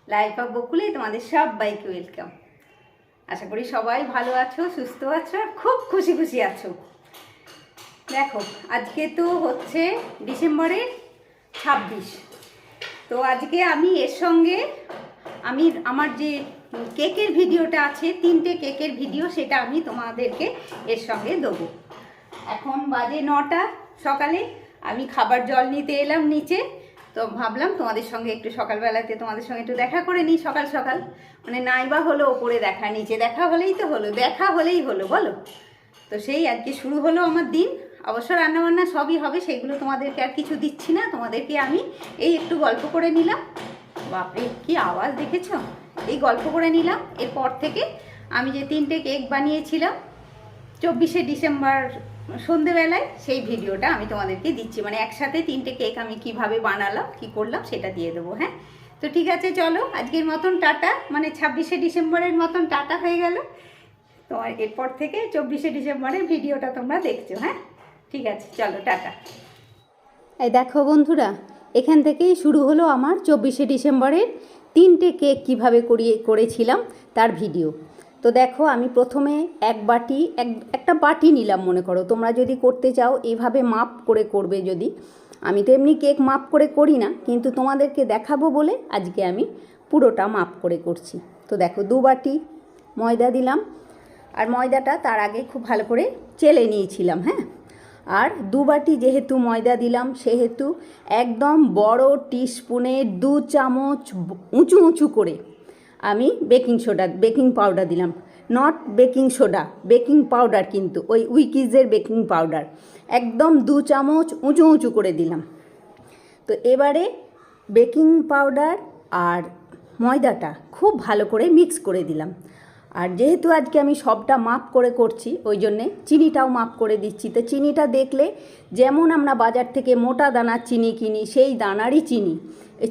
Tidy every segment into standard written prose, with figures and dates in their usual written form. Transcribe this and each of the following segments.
Life of বকুলে তোমাদের সবাইকে welcome. আশা করি সবাই ভালো আছো, সুস্থ আছো আর খুব খুশি খুশি আছো। দেখো আজকে তো হচ্ছে ডিসেম্বরের 26। তো আজকে আমি এর সঙ্গে আমার যে কেকের ভিডিওটা আছে, 3টে কেকের ভিডিও, সেটা আমি তোমাদেরকে এর সঙ্গে দেবো। এখন বাজে 9টা সকালে। আমি খাবার জল নিতে এলাম নিচে, তো ভাবলাম তোমাদের সঙ্গে একটু সকালবেলাতে তোমাদের সঙ্গে একটু দেখা করে নিই। সকাল সকাল মানে নাইবা হলো ওপরে দেখা, নিচে দেখা হলেই তো হলো, দেখা হলেই হলো বলো। তো সেই আজকে শুরু হলো আমার দিন। অবশ্য রান্নাবান্না সবই হবে, সেগুলো তোমাদেরকে আর কিছু দিচ্ছি না, তোমাদেরকে আমি এই একটু গল্প করে নিলাম। বাপরে কি আওয়াজ দেখেছ! এই গল্প করে নিলাম। এরপর থেকে আমি যে 3টে কেক বানিয়েছিলাম 24শে ডিসেম্বর সন্ধেবেলায়, সেই ভিডিওটা আমি তোমাদেরকে দিচ্ছি। মানে একসাথে 3টে কেক আমি কিভাবে বানালাম, কি করলাম সেটা দিয়ে দেবো। হ্যাঁ, তো ঠিক আছে, চলো আজকের মতন টাটা। মানে 26শে ডিসেম্বরের মতন টাটা হয়ে গেল। তোমার এরপর থেকে 24শে ডিসেম্বরের ভিডিওটা তোমরা দেখছো। হ্যাঁ, ঠিক আছে, চলো টাটা। এই দেখো বন্ধুরা, এখান থেকেই শুরু হলো আমার 24শে ডিসেম্বরের 3টে কেক কীভাবে করেছিলাম তার ভিডিও। তো দেখো আমি প্রথমে একটা বাটি নিলাম। মনে করো তোমরা যদি করতে চাও এইভাবে মাপ করে করবে। যদি আমি তো এমনি কেক মাপ করে করি না, কিন্তু তোমাদেরকে দেখাবো বলে আজকে আমি পুরোটা মাপ করে করছি। তো দেখো 2 বাটি ময়দা দিলাম, আর ময়দাটা তার আগে খুব ভালো করে চেলে নিয়েছিলাম। হ্যাঁ, আর 2 বাটি যেহেতু ময়দা দিলাম, সেহেতু একদম বড় টিস্পুনে 2 চামচ উঁচু উঁচু করে আমি বেকিং পাউডার দিলাম। Not baking soda, baking powder, কিন্তু ওই উইকিজের বেকিং পাউডার একদম 2 চামচ উঁচু উঁচু করে দিলাম। তো এবারে বেকিং পাউডার আর ময়দাটা খুব ভালো করে মিক্স করে দিলাম। আর যেহেতু আজকে আমি সবটা মাপ করে করছি, ওই জন্যে চিনিটাও মাপ করে দিচ্ছি। তো চিনিটা দেখলে যেমন আমরা বাজার থেকে মোটা দানার চিনি কিনি, সেই দানারই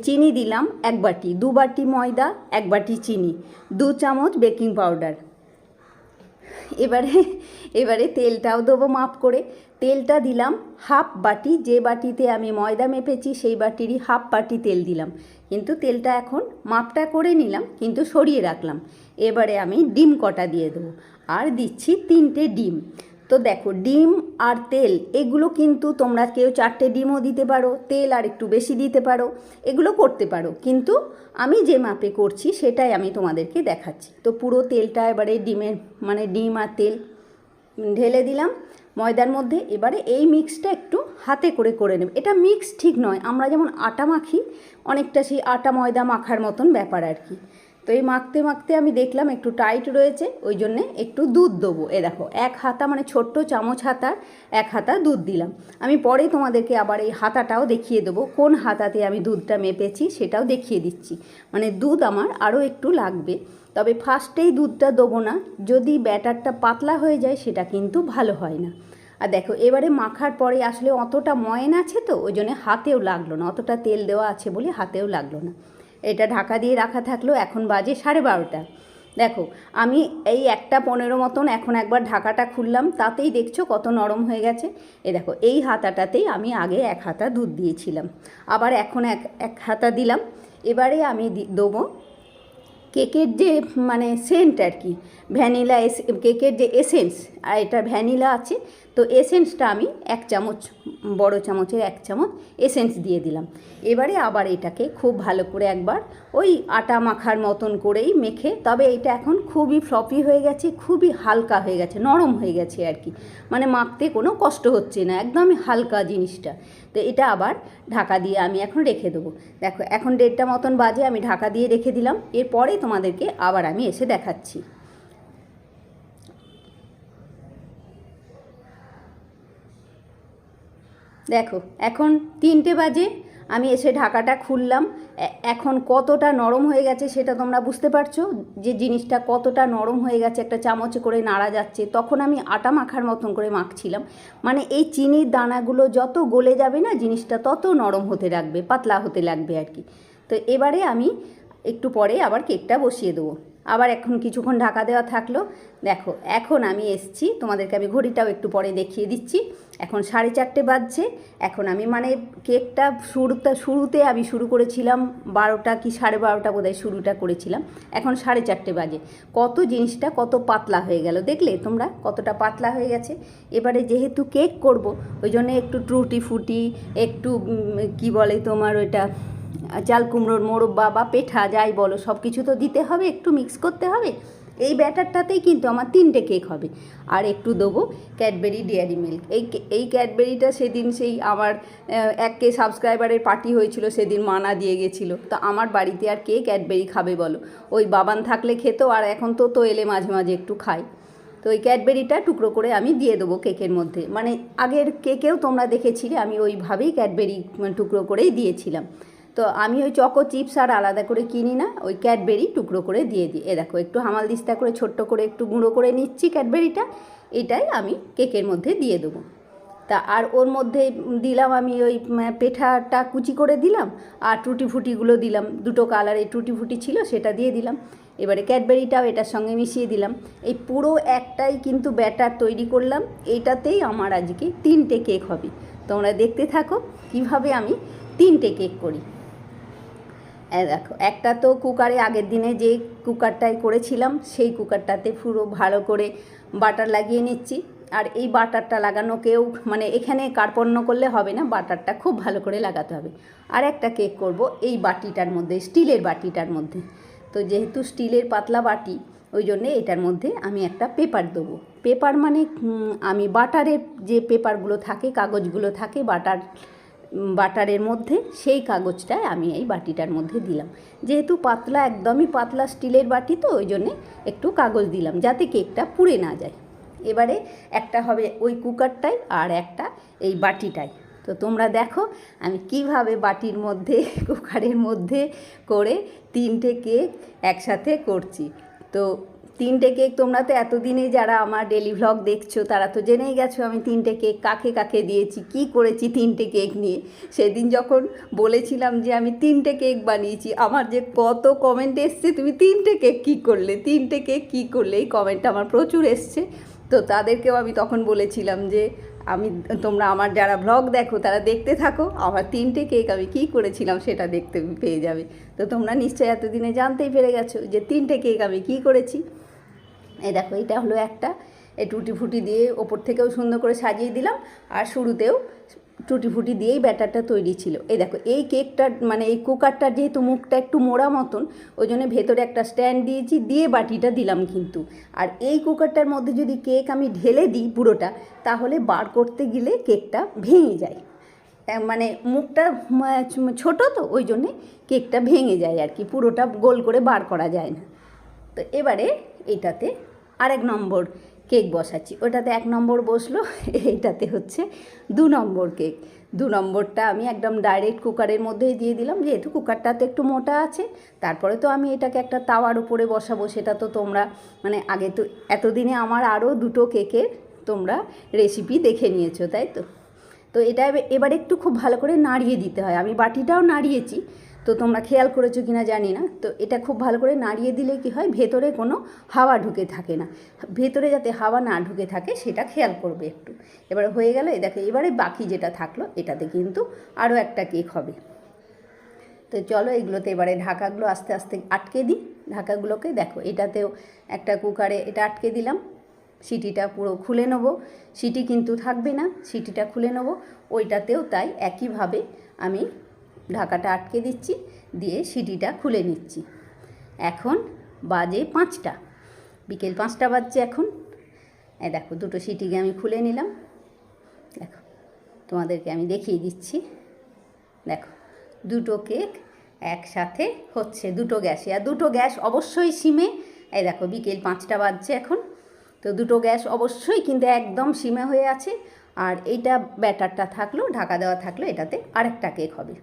চিনি দিলাম 1 বাটি। 2 বাটি ময়দা, 1 বাটি চিনি, 2 চামচ বেকিং পাউডার। এবারে তেলটাও দেবো মাপ করে। তেলটা দিলাম হাফ বাটি। যে বাটিতে আমি ময়দা মেপেছি সেই বাটিরই হাফ বাটি তেল দিলাম, কিন্তু তেলটা এখন মাপটা করে নিলাম, কিন্তু সরিয়ে রাখলাম। এবারে আমি ডিম কটা দিয়ে দেবো, আর দিচ্ছি 3টে ডিম। তো দেখো ডিম আর তেল এগুলো কিন্তু তোমরা কেউ 4টে ডিমও দিতে পারো, তেল আর একটু বেশি দিতে পারো, এগুলো করতে পারো, কিন্তু আমি যে মাপে করছি সেটাই আমি তোমাদেরকে দেখাচ্ছি। তো পুরো তেলটা এবারে ডিম আর তেল ঢেলে দিলাম ময়দার মধ্যে। এবারে এই মিক্সটা একটু হাতে করে নেব। এটা মিক্স ঠিক নয়, আমরা যেমন আটা মাখি অনেকটা সেই আটা ময়দা মাখার মতন ব্যাপার আর কি। তো এই মাখতে মাখতে আমি দেখলাম একটু টাইট রয়েছে, ওই জন্যে একটু দুধ দেবো। এ দেখো 1 হাতা, মানে ছোট্ট চামচ হাতার 1 হাতা দুধ দিলাম। আমি পরে তোমাদেরকে আবার এই হাতাটাও দেখিয়ে দেবো, কোন হাতাতে আমি দুধটা মেপেছি সেটাও দেখিয়ে দিচ্ছি। মানে দুধ আমার আরও একটু লাগবে, তবে ফার্স্টেই দুধটা দেবো না, যদি ব্যাটারটা পাতলা হয়ে যায় সেটা কিন্তু ভালো হয় না। আর দেখো এবারে মাখার পরে আসলে অতটা ময়ন আছে, তো ওই জন্য হাতেও লাগলো না, অতটা তেল দেওয়া আছে বলে হাতেও লাগলো না। এটা ঢাকা দিয়ে রাখা থাকলো। এখন বাজে 12:30। দেখো আমি এই 1:15 মতন এখন একবার ঢাকাটা খুললাম, তাতেই দেখছো কত নরম হয়ে গেছে। এ দেখো এই হাতাটাতেই আমি আগে 1 হাতা দুধ দিয়েছিলাম, আবার এখন এক হাতা দিলাম। এবারে আমি দেবো কেকের যে মানে সেন্ট আর কি, ভ্যানিলা কেকের যে এসেন্স, আর এটা ভ্যানিলা আছে, তো এসেন্সটা আমি 1 চামচ, বড় চামচের 1 চামচ এসেন্স দিয়ে দিলাম। এবারে আবার এটাকে খুব ভালো করে একবার ওই আটা মাখার মতন করেই মেখে, তবে এটা এখন খুবই ফ্লপি হয়ে গেছে, খুবই হালকা হয়ে গেছে, নরম হয়ে গেছে আর কি, মানে মাখতে কোনো কষ্ট হচ্ছে না, একদমই হালকা জিনিসটা। তো এটা আবার ঢাকা দিয়ে আমি এখন রেখে দেবো। দেখো এখন 1:30টা মতন বাজে, আমি ঢাকা দিয়ে রেখে দিলাম। এরপরে তোমাদেরকে আবার আমি এসে দেখাচ্ছি। দেখো এখন 3টে বাজে, আমি এসে ঢাকাটা খুললাম। এখন কতটা নরম হয়ে গেছে সেটা তোমরা বুঝতে পারছো, যে জিনিসটা কতটা নরম হয়ে গেছে, একটা চামচে করে নাড়া যাচ্ছে। তখন আমি আটা মাখার মতন করে মাখছিলাম, মানে এই চিনির দানাগুলো যত গলে যাবে না জিনিসটা তত নরম হতে লাগবে, পাতলা হতে লাগবে আর কি। তো এবারে আমি একটু পরে আবার কেকটা বসিয়ে দেবো। আবার এখন কিছুক্ষণ ঢাকা দেওয়া থাকলো। দেখো এখন আমি এসছি, তোমাদেরকে আমি ঘড়িটাও একটু পরে দেখিয়ে দিচ্ছি। এখন 4:30 বাজছে। এখন আমি মানে কেকটা শুরুতে আমি শুরু করেছিলাম 12টা কি 12:30 বোধহয় শুরুটা করেছিলাম। এখন 4:30 বাজে। কত জিনিসটা কত পাতলা হয়ে গেল, দেখলে তোমরা কতটা পাতলা হয়ে গেছে। এবারে যেহেতু কেক করব ওই জন্য একটু টুটি ফুটি, একটু কি বলে তোমার ওইটা চাল কুমড়োর মোরব্বা বা পেঠা যাই বলো, সব কিছু তো দিতে হবে, একটু মিক্স করতে হবে। এই ব্যাটারটাতেই কিন্তু আমার 3টে কেক হবে। আর একটু দেবো ক্যাডবেরি ডেয়ারি মিল্ক। এই ক্যাডবেরিটা সেদিন সেই আমার 1K সাবস্ক্রাইবারের পার্টি হয়েছিল, সেদিন মানা দিয়ে গেছিলো। তো আমার বাড়িতে আর কে ক্যাডবেরি খাবে বলো, ওই বাবান থাকলে খেতো, আর এখন তো এলে মাঝে মাঝে একটু খাই। তো ওই ক্যাডবেরিটা টুকরো করে আমি দিয়ে দেবো কেকের মধ্যে। মানে আগের কেকেও তোমরা দেখেছিলে আমি ওইভাবেই ক্যাডবেরি টুকরো করেই দিয়েছিলাম। তো আমি ওই চকো চিপস আর আলাদা করে কিনি না, ওই ক্যাডবেরি টুকরো করে দিয়ে দিই। দেখো একটু হামালদিস্তা করে ছোট্ট করে একটু গুঁড়ো করে নিচ্ছি ক্যাডবেরিটা, এটাই আমি কেকের মধ্যে দিয়ে দেবো। তা আর ওর মধ্যে দিলাম আমি ওই পেঠাটা কুচি করে দিলাম, আর টুটি ফুটিগুলো দিলাম, 2টো কালারের টুটি ফুটি ছিল সেটা দিয়ে দিলাম। এবারে ক্যাডবেরিটাও এটার সঙ্গে মিশিয়ে দিলাম। এই পুরো একটাই কিন্তু ব্যাটার তৈরি করলাম, এইটাতেই আমার আজকে 3টে কেক হবে। তোমরা দেখতে থাকো কীভাবে আমি 3টে কেক করি। দেখো একটা তো কুকারে আগের দিনে যে কুকারটায় করেছিলাম সেই কুকারটাতে পুরো ভালো করে বাটার লাগিয়ে নিচ্ছি। আর এই বাটারটা লাগানোকেও মানে এখানে কার্পণ্য করলে হবে না, বাটারটা খুব ভালো করে লাগাতে হবে। আর একটা কেক করব এই বাটিটার মধ্যে, স্টিলের বাটিটার মধ্যে। তো যেহেতু স্টিলের পাতলা বাটি ওই জন্যে এটার মধ্যে আমি একটা পেপার দেবো। পেপার মানে আমি বাটারের যে পেপারগুলো থাকে, কাগজগুলো থাকে বাটারের মধ্যে, সেই কাগজটায় আমি এই বাটিটার মধ্যে দিলাম। যেহেতু পাতলা, একদমই পাতলা স্টিলের বাটি, তো ওই জন্যে একটু কাগজ দিলাম যাতে কেকটা পুড়ে না যায়। এবারে একটা হবে ওই কুকারটাই আর একটা এই বাটিটাই। তো তোমরা দেখো আমি কিভাবে বাটির মধ্যে কুকারের মধ্যে করে 3টে কেক একসাথে করছি। তো 3টে কেক তোমরা তো এতদিনে যারা আমার ডেলি ভ্লগ দেখছো তারা তো জেনেই গেছো আমি 3টে কেক কাকে কাকে দিয়েছি, কি করেছি 3টে কেক নিয়ে। সেদিন যখন বলেছিলাম যে আমি 3টে কেক বানিয়েছি, আমার যে কত কমেন্ট এসছে, তুমি 3টে কেক কী করলে, 3টে কেক কী করলে, এই কমেন্টটা আমার প্রচুর এসছে। তো তাদেরকেও আমি তখন বলেছিলাম যে তোমরা আমার যারা ভ্লগ দেখো তারা দেখতে থাকো, আমার 3টে কেক আমি কী করেছিলাম সেটা দেখতে পেয়ে যাবে। তো তোমরা নিশ্চয়ই এতদিনে জানতেই পেরে গেছো যে 3টে কেক আমি কী করেছি। এই দেখো এটা হলো একটা, এই টুটি ফুটি দিয়ে ওপর থেকেও সুন্দর করে সাজিয়ে দিলাম, আর শুরুতেও টুটি ফুটি দিয়েই ব্যাটারটা তৈরি ছিল। এই দেখো এই কেকটা মানে এই কুকারটার যেহেতু মুখটা একটু মোড়া মতন, ওই জন্য ভেতরে একটা স্ট্যান্ড দিয়েছি, দিয়ে বাটিটা দিলাম কিন্তু। আর এই কুকারটার মধ্যে যদি কেক আমি ঢেলে দিই পুরোটা, তাহলে বার করতে গেলে কেকটা ভেঙে যায়। মানে মুখটা ছোট, তো ওই জন্যে কেকটা ভেঙে যায় আর কি, পুরোটা গোল করে বার করা যায় না। তো এবারে এইটাতে 1 নম্বর কেক বসাচ্ছি, ওটাতে 1 নম্বর বসলো, এইটাতে হচ্ছে 2 নম্বর কেক। 2 নম্বরটা আমি একদম ডাইরেক্ট কুকারের মধ্যেই দিয়ে দিলাম, যেহেতু কুকারটা তো একটু মোটা আছে। তারপরে তো আমি এটাকে একটা তাওয়ার উপরে বসাবো, সেটা তো তোমরা মানে আগে তো এতদিনে আমার আরও 2টো কেকের তোমরা রেসিপি দেখে নিয়েছো, তাই তো। তো এটা এবার একটু খুব ভালো করে নাড়িয়ে দিতে হয়, আমি বাটিটাও নাড়িয়েছি, তো তোমরা খেয়াল করেছো কি না জানি না। তো এটা খুব ভালো করে নাড়িয়ে দিলে কি হয়, ভেতরে কোনো হাওয়া ঢুকে থাকে না, ভেতরে যাতে হাওয়া না ঢুকে থাকে সেটা খেয়াল করবে একটু। এবারে হয়ে গেল, এই দেখো এবারে বাকি যেটা থাকলো এটাতে কিন্তু আরও একটা কেক হবে। তো চলো এগুলোতে এবারে ঢাকাগুলো আস্তে আস্তে আটকে দিই। ঢাকাগুলোকে দেখো এটাতেও একটা কুকারে এটা আটকে দিলাম, সিটিটা পুরো খুলে নেবো, সিটি কিন্তু থাকবে না, সিটিটা খুলে নেবো। ওইটাতেও তাই একইভাবে আমি ঢাকাটা আটকে দিচ্ছি, দিয়ে সিটিটা খুলে নিচ্ছি। এখন বাজে 5টা, বিকেল 5টা বাজছে এখন। এই দেখো 2টো সিটিকে আমি খুলে নিলাম, দেখো তোমাদেরকে আমি দেখিয়ে দিচ্ছি। দেখো 2টো কেক একসাথে হচ্ছে 2টো গ্যাসে, আর 2টো গ্যাস অবশ্যই সিমে। এই দেখো বিকেল 5টা বাজছে এখন, তো 2টো গ্যাস অবশ্যই কিন্তু একদম সিমে হয়ে আছে। আর এইটা ব্যাটারটা থাকলো, ঢাকা দেওয়া থাকলো, এটাতে আরেকটা কেক হবে।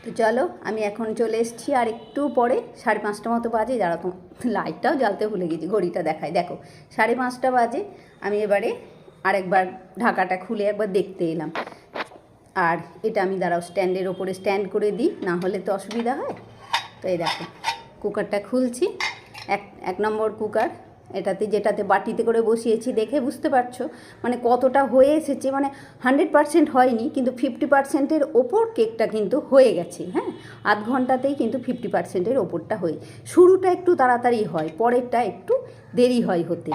তো চলো আমি এখন চলে এসেছি, আর একটু পরে 5:30 মতো বাজে, যারা তো লাইটটাও জ্বালতে ভুলে গেছি, ঘড়িটা দেখায়, দেখো 5:30 বাজে। আমি এবারে আরেকবার ঢাকাটা খুলে একবার দেখতে এলাম। আর এটা আমি দাঁড়াও স্ট্যান্ডের ওপরে স্ট্যান্ড করে দিই, না হলে তো অসুবিধা হয়। তো এই দেখো কুকারটা খুলছি। এক নম্বর কুকার, যেটাতে বাটিতে করে বসিয়েছি, দেখে বুঝতে পারছো মানে কতটা হয়ে এসেছে। মানে 100% হয়নি, কিন্তু 50%-এর ওপর কেকটা কিন্তু হয়ে গেছে। হ্যাঁ, আধ ঘন্টাতেই কিন্তু 50%-এর ওপরটা হয়ে, শুরুটা একটু তাড়াতাড়ি হয়, পরেরটা একটু দেরি হয় হতে।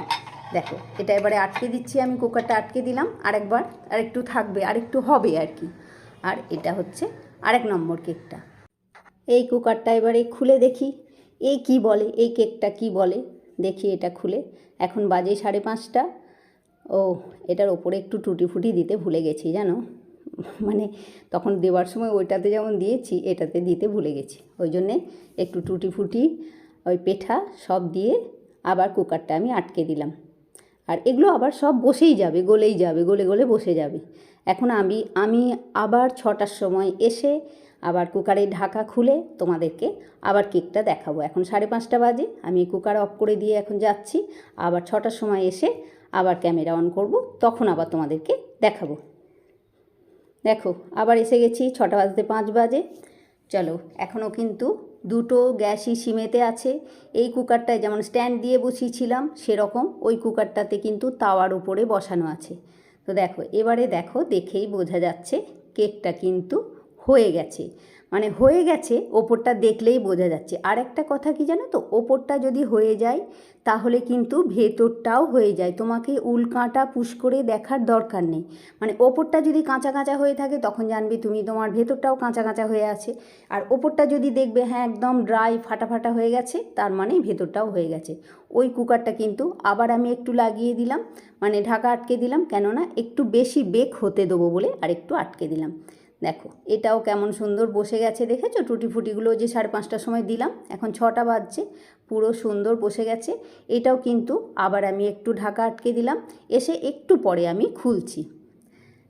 দেখো, এটা এবারে আটকে দিচ্ছি আমি, কুকারটা আটকে দিলাম। আরেকবার আরেকটু থাকবে, আরেকটু হবে আর কি। আর এটা হচ্ছে আরেক নম্বর কেকটা। এই কুকারটা এবারে খুলে দেখি এই কি বলে, এই কেকটা কি বলে দেখি এটা খুলে। এখন বাজে 5:30। ও, এটার ওপরে একটু টুটি ফুটি দিতে ভুলে গেছি জানো, মানে তখন দেওয়ার সময় ওইটাতে যেমন দিয়েছি এটাতে দিতে ভুলে গেছি, ওই জন্যে একটু টুটি ফুটি ওই পেঠা সব দিয়ে আবার কুকারটা আমি আটকে দিলাম। আর এগুলো আবার সব বসেই যাবে, গলেই যাবে, গলে গলে বসে যাবে। এখন আমি আবার 6টার সময় এসে আবার কুকারের ঢাকা খুলে তোমাদেরকে আবার কেকটা দেখাবো। এখন 5:30 বাজে, আমি কুকার অফ করে দিয়ে এখন যাচ্ছি। আবার 6টার সময় এসে আবার ক্যামেরা অন করব, তখন আবার তোমাদেরকে দেখাবো। দেখো, আবার এসে গেছি, 6:05 চলো, এখনও কিন্তু দুটো গ্যাসই সিমেতে আছে। এই কুকারটায় যেমন স্ট্যান্ড দিয়ে বসিয়েছিলাম সেরকম ওই কুকারটাতে কিন্তু তাওয়ার উপরে বসানো আছে। তো দেখো, এবারে দেখো, দেখেই বোঝা যাচ্ছে কেকটা কিন্তু হয়ে গেছে। মানে হয়ে গেছে, ওপরটা দেখলেই বোঝা যাচ্ছে। আর একটা কথা কি জানো তো, ওপরটা যদি হয়ে যায় তাহলে কিন্তু ভেতরটাও হয়ে যায়, তোমাকে উল্কাঁটা পুশ করে দেখার দরকার নেই। মানে ওপরটা যদি কাঁচা কাঁচা হয়ে থাকে তখন জানবে তুমি তোমার ভেতরটাও কাঁচা কাঁচা হয়ে আছে। আর ওপরটা যদি দেখবে হ্যাঁ একদম ড্রাই ফাটা ফাটা হয়ে গেছে, তার মানে ভেতরটাও হয়ে গেছে। ওই কুকারটা কিন্তু আবার আমি একটু লাগিয়ে দিলাম, মানে ঢাকা আটকে দিলাম, কেননা একটু বেশি বেক হতে দেবো বলে আর একটু আটকে দিলাম। দেখো, এটাও কেমন সুন্দর বসে গেছে, দেখেছো টুটি ফুটিগুলো যে 5:30টার সময় দিলাম, এখন 6টা বাজছে, পুরো সুন্দর বসে গেছে। এটাও কিন্তু আবার আমি একটু ঢাকা আটকে দিলাম, এসে একটু পরে আমি খুলছি।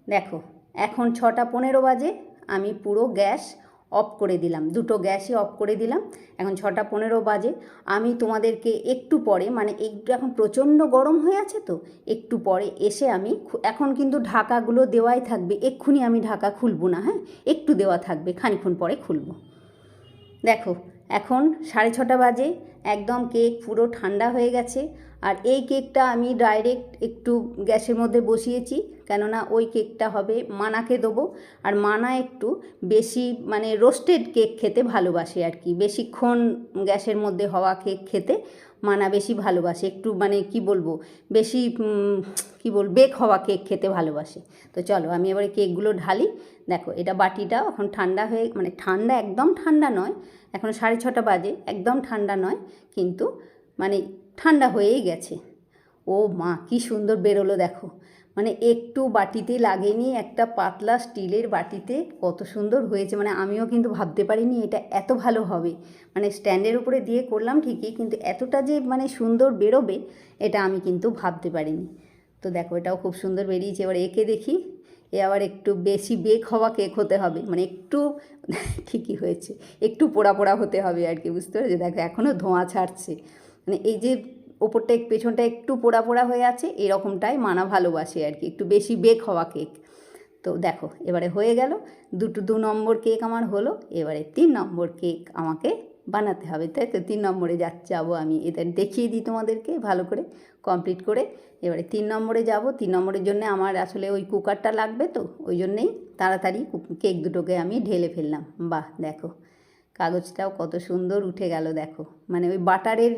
দেখো, এখন 6:15 বাজে, আমি পুরো গ্যাস অফ করে দিলাম, দুটো গ্যাসই অফ করে দিলাম। এখন 6:15 বাজে, আমি তোমাদেরকে একটু পরে, মানে একটু এখন প্রচণ্ড গরম হয়ে আছে তো, একটু পরে এসে আমি, এখন কিন্তু ঢাকাগুলো দেওয়াই থাকবে, এক্ষুনি আমি ঢাকা খুলবো না, হ্যাঁ একটু দেওয়া থাকবে, খানিক্ষণ পরে খুলবো। দেখো, এখন 6:30 বাজে, একদম কেক পুরো ঠান্ডা হয়ে গেছে। আর এই কেকটা আমি ডাইরেক্ট একটু গ্যাসের মধ্যে বসিয়েছি, কেননা ওই কেকটা হবে মানাকে দেবো। আর মানা একটু বেশি মানে রোস্টেড কেক খেতে ভালোবাসে আর কি, বেশিক্ষণ গ্যাসের মধ্যে হওয়া কেক খেতে মানা বেশি ভালোবাসে, একটু মানে কি বলবো, বেশি বেক হওয়া কেক খেতে ভালোবাসে। তো চলো আমি এবারে কেকগুলো ঢালি। দেখো, এটা বাটিটা এখন ঠান্ডা হয়ে, মানে ঠান্ডা একদম ঠান্ডা নয়, এখন 6:30 বাজে, একদম ঠান্ডা নয়, কিন্তু মানে ঠান্ডা হয়েই গেছে। ও মা, কি সুন্দর বেরোলো দেখো, মানে একটু বাটিতে লাগেনি, একটা পাতলা স্টিলের বাটিতে কত সুন্দর হয়েছে। মানে আমিও কিন্তু ভাবতে পারিনি এটা এত ভালো হবে, মানে স্ট্যান্ডের উপরে দিয়ে করলাম ঠিকই, কিন্তু এতটা যে মানে সুন্দর বেরোবে এটা আমি কিন্তু ভাবতে পারিনি। তো দেখো, এটাও খুব সুন্দর বেরিয়েছে। এবার একে দেখি, এ আবার একটু বেশি বেক হওয়া কেক হতে হবে, মানে একটু ঠিকই হয়েছে, একটু পোড়া পোড়া হতে হবে আর কি, বুঝতে পেরেছি। দেখো, এখনও ধোঁয়া ছাড়ছে, মানে এই যে ওপরটা পেছনটা একটু পোড়া পোড়া হয়ে আছে, এরকমটাই মানা ভালোবাসে আর কি, একটু বেশি বেক হওয়া কেক। তো দেখো, এবারে হয়ে গেল, 2 নম্বর কেক আমার হলো। এবারে 3 নম্বর কেক আমাকে বানাতে হবে, তাই তো 3 নম্বরে যাবো আমি, এটা দেখিয়ে দিই তোমাদেরকে ভালো করে কমপ্লিট করে। এবারে 3 নম্বরে যাব। 3 নম্বরের জন্য আমার আসলে ওই কুকারটা লাগবে, তো ওই জন্যেই তাড়াতাড়ি কেক দুটোকে আমি ঢেলে ফেললাম। বাহ, দেখো কাগজটাও কত সুন্দর উঠে গেল। দেখো, মানে ওই বাটারের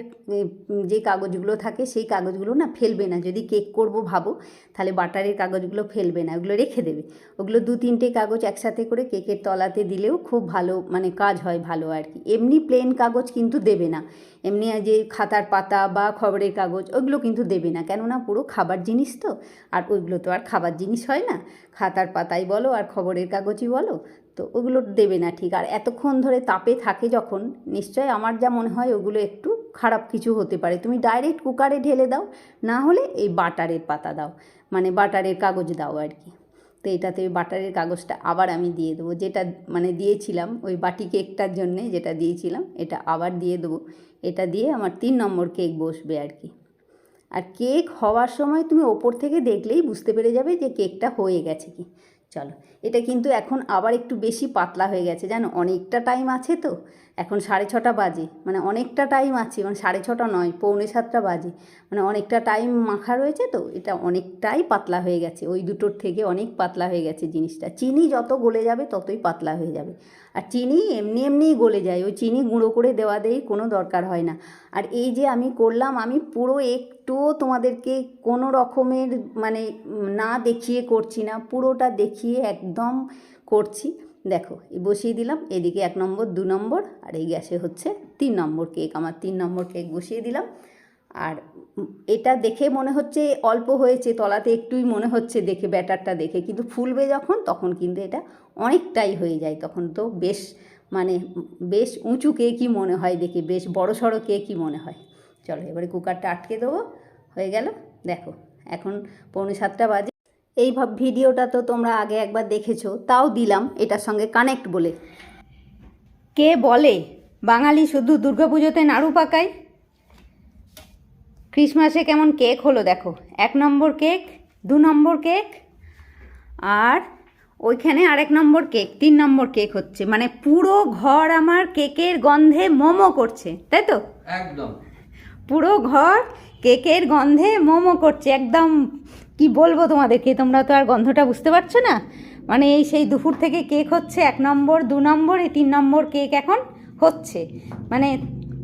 যে কাগজগুলো থাকে সেই কাগজগুলো না ফেলবে না, যদি কেক করব ভাবো তাহলে বাটারের কাগজগুলো ফেলবে না, ওগুলো রেখে দেবে। ওগুলো 2-3টে কাগজ একসাথে করে কেকের তলাতে দিলেও খুব ভালো, মানে কাজ হয় ভালো আর কি। এমনি প্লেন কাগজ কিন্তু দেবে না, এমনি যে খাতার পাতা বা খবরের কাগজ ওইগুলো কিন্তু দেবে না, কেননা পুরো খাবার জিনিস তো, আর ওইগুলো তো আর খাবার জিনিস হয় না, খাতার পাতাই বলো আর খবরের কাগজই বলো, তো ওগুলো দেবে না ঠিক। আর এতক্ষণ ধরে তাপে থাকে যখন, নিশ্চয় আমার যা মনে হয় ওগুলো একটু খারাপ কিছু হতে পারে। তুমি ডাইরেক্ট কুকারে ঢেলে দাও, না হলে এই বাটারের পাতা দাও, মানে বাটারের কাগজ দাও আর কি। তো এটাতে বাটারের কাগজটা আবার আমি দিয়ে দেবো, যেটা মানে দিয়েছিলাম ওই বাটি কেকটার জন্যে যেটা দিয়েছিলাম, এটা আবার দিয়ে দেবো। এটা দিয়ে আমার 3 নম্বর কেক বসবে আর কি। আর কেক হওয়ার সময় তুমি ওপর থেকে দেখলেই বুঝতে পেরে যাবে যে কেকটা হয়ে গেছে কি। চলো, এটা কিন্তু এখন আবার একটু বেশি পাতলা হয়ে গেছে জানো, অনেকটা টাইম আছে তো, এখন 6:30 বাজে, মানে অনেকটা টাইম আছে, মানে 6:30 নয়, 6:45 বাজে, মানে অনেকটা টাইম মাখা রয়েছে, তো এটা অনেকটাই পাতলা হয়ে গেছে, ওই দুটোর থেকে অনেক পাতলা হয়ে গেছে জিনিসটা। চিনি যত গলে যাবে ততই পাতলা হয়ে যাবে, আর চিনি এমনি এমনিই গলে যায়, ওই চিনি গুঁড়ো করে দেওয়ার কোনো দরকার হয় না। আর এই যে আমি করলাম, আমি পুরো একটুও তোমাদেরকে কোনো রকমের মানে না দেখিয়ে করছি না, পুরোটা দেখিয়ে একদম করছি। দেখো বসিয়ে দিলাম, এদিকে 1 নম্বর 2 নম্বর, আর এই গ্যাসে হচ্ছে 3 নম্বর কেক। আমার 3 নম্বর কেক বসিয়ে দিলাম। আর এটা দেখে মনে হচ্ছে অল্প হয়েছে, তলাতে একটুই মনে হচ্ছে দেখে, ব্যাটারটা দেখে, কিন্তু ফুলবে যখন তখন কিন্তু এটা অনেকটাই হয়ে যায়, তখন তো বেশ মানে বেশ উঁচু কেকই মনে হয় দেখে, বেশ বড় সড়ো কেকই মনে হয়। চলো এবারে কুকারটা আটকে দেবো, হয়ে গেল। দেখো এখন 6:45 বাজে। এই ভিডিওটা তো তোমরা আগে একবার দেখেছো, তাও দিলাম এটার সঙ্গে কানেক্ট বলে। কে বলে বাঙালি শুধু দুর্গাপুজোতে নাড়ু পাকায়? ক্রিসমাসে কেমন কেক হলো দেখো, 1 নম্বর কেক, 2 নম্বর কেক, আর ওইখানে 1 নম্বর কেক, 3 নম্বর কেক হচ্ছে, মানে পুরো ঘর আমার কেকের গন্ধে মোমো করছে, তাই তো? একদম পুরো ঘর কেকের গন্ধে মোমো করছে, একদম কি বলবো তোমাদেরকে, তোমরা তো আর গন্ধটা বুঝতে পারছো না। মানে এই সেই দুপুর থেকে কেক হচ্ছে, 1 নম্বর 2 নম্বর, এই 3 নম্বর কেক এখন হচ্ছে। মানে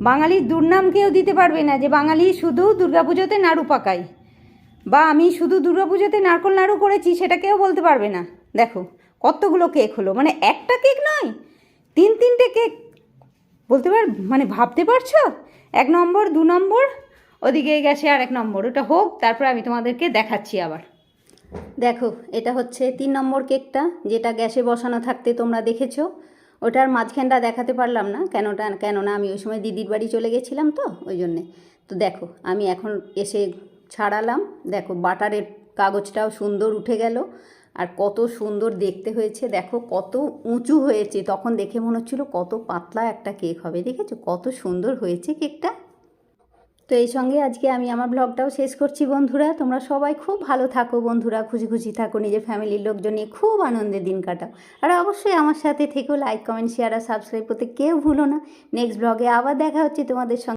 বাঙালির দুর্নাম কেউ দিতে পারবে না যে বাঙালি শুধু দুর্গাপুজোতে নাড়ু পাকায়, বা আমি শুধু দুর্গাপুজোতে নারকোল নাড়ু করেছি, সেটা কেউ বলতে পারবে না। দেখো কতগুলো কেক হলো, মানে একটা কেক নয়, 3-3টে কেক, বলতে মানে ভাবতে পারছো? 1 নম্বর 2 নম্বর, ওদিকে গ্যাসে 1 নম্বর, ওটা হোক, তারপর আমি তোমাদেরকে দেখাচ্ছি আবার। দেখো এটা হচ্ছে 3 নম্বর কেকটা, যেটা গ্যাসে বসানো থাকতে তোমরা দেখেছো। ওটার মাঝখানটা দেখাতে পারলাম না, কেননা আমি ওই সময় দিদির বাড়ি চলে গেছিলাম, তো ওই জন্যে। তো দেখো আমি এখন এসে ছাড়ালাম, দেখো বাটারের কাগজটাও সুন্দর উঠে গেল, আর কত সুন্দর দেখতে হয়েছে, দেখো কত উঁচু হয়েছে, তখন দেখে মনে হচ্ছিল কত পাতলা একটা কেক হবে, দেখেছো কত সুন্দর হয়েছে কেকটা। তো এই সঙ্গে আজকে আমি আমার ব্লগটাও শেষ করছি বন্ধুরা। তোমরা সবাই খুব ভালো থাকো বন্ধুরা, খুশি খুশি থাকো, নিজের ফ্যামিলির লোকজন নিয়ে খুব আনন্দের দিন কাটাও। আর অবশ্যই আমার সাথে থেকেও লাইক কমেন্ট শেয়ার আর সাবস্ক্রাইব করতে কেউ ভুলো না। নেক্সট ব্লগে আবার দেখা হচ্ছে তোমাদের সঙ্গে।